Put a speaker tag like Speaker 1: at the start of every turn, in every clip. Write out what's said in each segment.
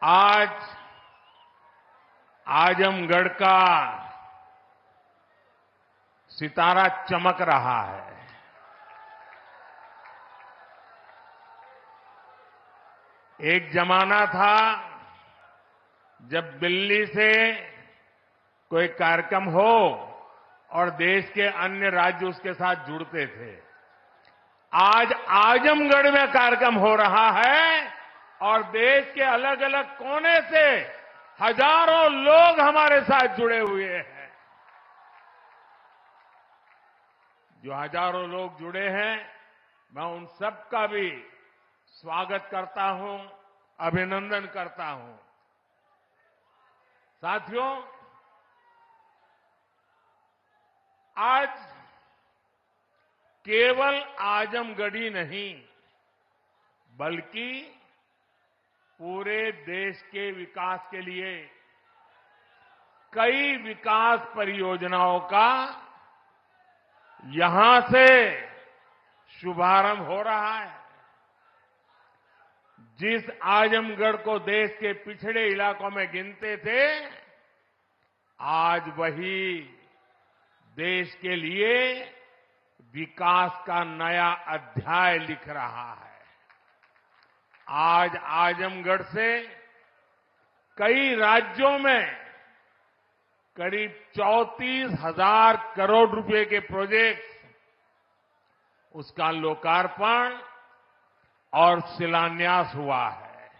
Speaker 1: आज आजमगढ़ का सितारा चमक रहा है। एक जमाना था जब दिल्ली से कोई कार्यक्रम हो और देश के अन्य राज्य उसके साथ जुड़ते थे। आज आजमगढ़ में कार्यक्रम हो रहा है और देश के अलग अलग कोने से हजारों लोग हमारे साथ जुड़े हुए हैं। जो हजारों लोग जुड़े हैं, मैं उन सबका भी स्वागत करता हूं, अभिनंदन करता हूं। साथियों, आज केवल आजमगढ़ नहीं बल्कि पूरे देश के विकास के लिए कई विकास परियोजनाओं का यहां से शुभारंभ हो रहा है। जिस आजमगढ़ को देश के पिछड़े इलाकों में गिनते थे, आज वही देश के लिए विकास का नया अध्याय लिख रहा है। आज आजमगढ़ से कई राज्यों में करीब 34,000 करोड़ रुपए के प्रोजेक्ट्स, उसका लोकार्पण और शिलान्यास हुआ है।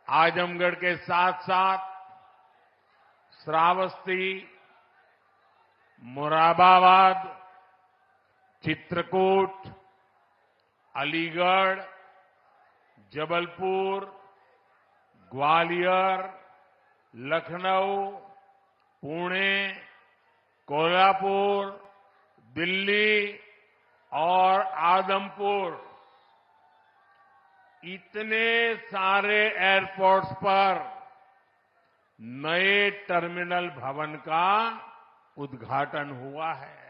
Speaker 1: आजमगढ़ के साथ साथ श्रावस्ती, मुरादाबाद, चित्रकूट, अलीगढ़, जबलपुर, ग्वालियर, लखनऊ, पुणे, कोल्हापुर, दिल्ली और आदमपुर, इतने सारे एयरपोर्ट्स पर नए टर्मिनल भवन का उद्घाटन हुआ है।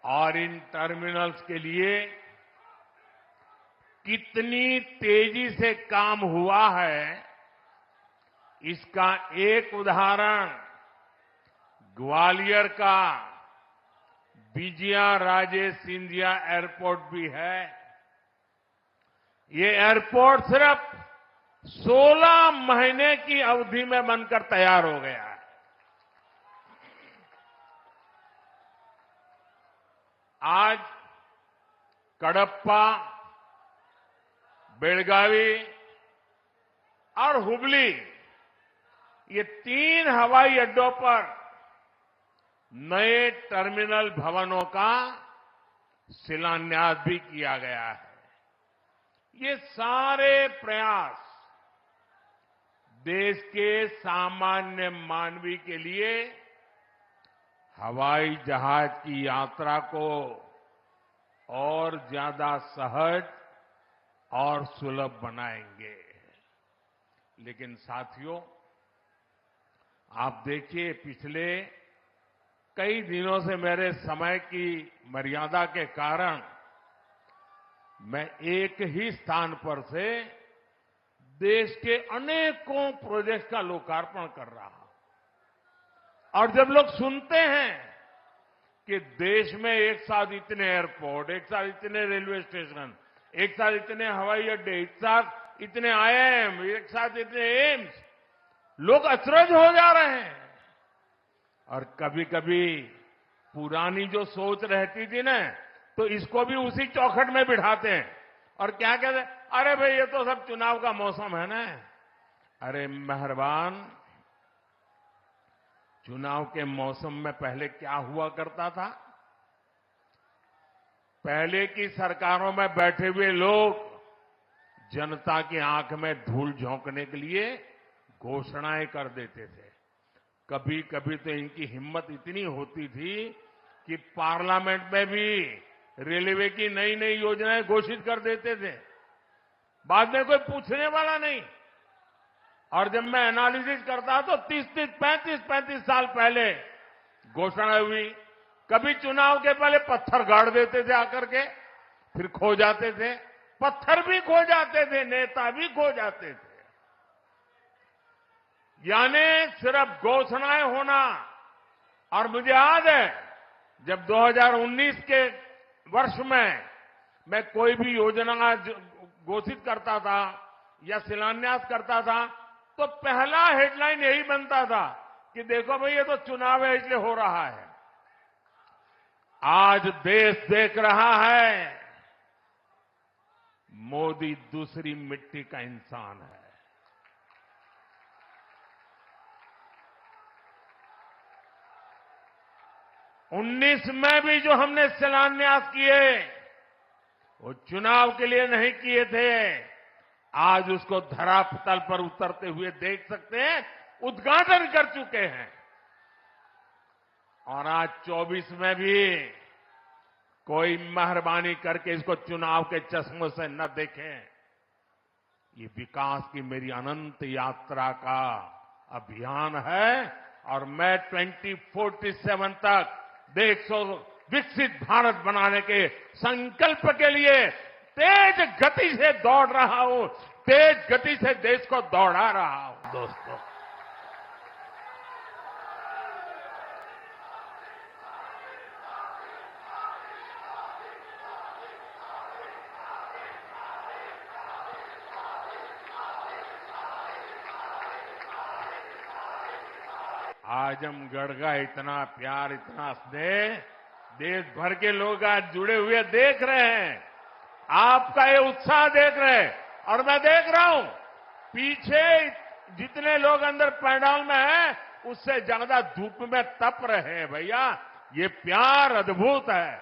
Speaker 1: और इन टर्मिनल्स के लिए कितनी तेजी से काम हुआ है, इसका एक उदाहरण ग्वालियर का विजया राजे सिंधिया एयरपोर्ट भी है। ये एयरपोर्ट सिर्फ 16 महीने की अवधि में बनकर तैयार हो गया है। आज कडप्पा, बेलगावी और हुबली, ये 3 हवाई अड्डों पर नए टर्मिनल भवनों का शिलान्यास भी किया गया है। ये सारे प्रयास देश के सामान्य मानवी के लिए हवाई जहाज की यात्रा को और ज्यादा सहज और सुलभ बनाएंगे। लेकिन साथियों, आप देखिए, पिछले कई दिनों से मेरे समय की मर्यादा के कारण मैं एक ही स्थान पर से देश के अनेकों प्रोजेक्ट का लोकार्पण कर रहा हूं। और जब लोग सुनते हैं कि देश में एक साथ इतने एयरपोर्ट, एक साथ इतने रेलवे स्टेशन, एक साथ इतने हवाई अड्डे, एक साथ इतने आईआईएम, एक साथ इतने एम्स, लोग अचरज हो जा रहे हैं। और कभी कभी पुरानी जो सोच रहती थी ना, तो इसको भी उसी चौखट में बिठाते हैं और क्या कहते हैं, अरे भाई ये तो सब चुनाव का मौसम है ना। अरे मेहरबान, चुनाव के मौसम में पहले क्या हुआ करता था? पहले की सरकारों में बैठे हुए लोग जनता की आंख में धूल झोंकने के लिए घोषणाएं कर देते थे। कभी कभी तो इनकी हिम्मत इतनी होती थी कि पार्लियामेंट में भी रेलवे की नई नई योजनाएं घोषित कर देते थे। बाद में कोई पूछने वाला नहीं। और जब मैं एनालिसिस करता तो 35 साल पहले घोषणा हुई। कभी चुनाव के पहले पत्थर गाड़ देते थे आकर के, फिर खो जाते थे। पत्थर भी खो जाते थे, नेता भी खो जाते थे। यानी सिर्फ घोषणाएं होना। और मुझे याद है जब 2019 के वर्ष में मैं कोई भी योजना घोषित करता था या शिलान्यास करता था तो पहला हेडलाइन यही बनता था कि देखो भाई ये तो चुनाव है इसलिए हो रहा है। आज देश देख रहा है मोदी दूसरी मिट्टी का इंसान है। उन्नीस में भी जो हमने शिलान्यास किए वो चुनाव के लिए नहीं किए थे। आज उसको धरातल पर उतरते हुए देख सकते हैं, उद्घाटन कर चुके हैं। और आज 24 में भी कोई मेहरबानी करके इसको चुनाव के चश्मों से न देखें। ये विकास की मेरी अनंत यात्रा का अभियान है और मैं 2047 तक देश को विकसित भारत बनाने के संकल्प के लिए तेज गति से दौड़ रहा हूं, तेज गति से देश को दौड़ा रहा हूं। दोस्तों, आजमगढ़ का इतना प्यार, इतना स्नेह देश भर के लोग आज जुड़े हुए देख रहे हैं। आपका ये उत्साह देख रहे हैं और मैं देख रहा हूं पीछे जितने लोग अंदर पंडाल में हैं उससे ज्यादा धूप में तप रहे हैं। भैया ये प्यार अद्भुत है।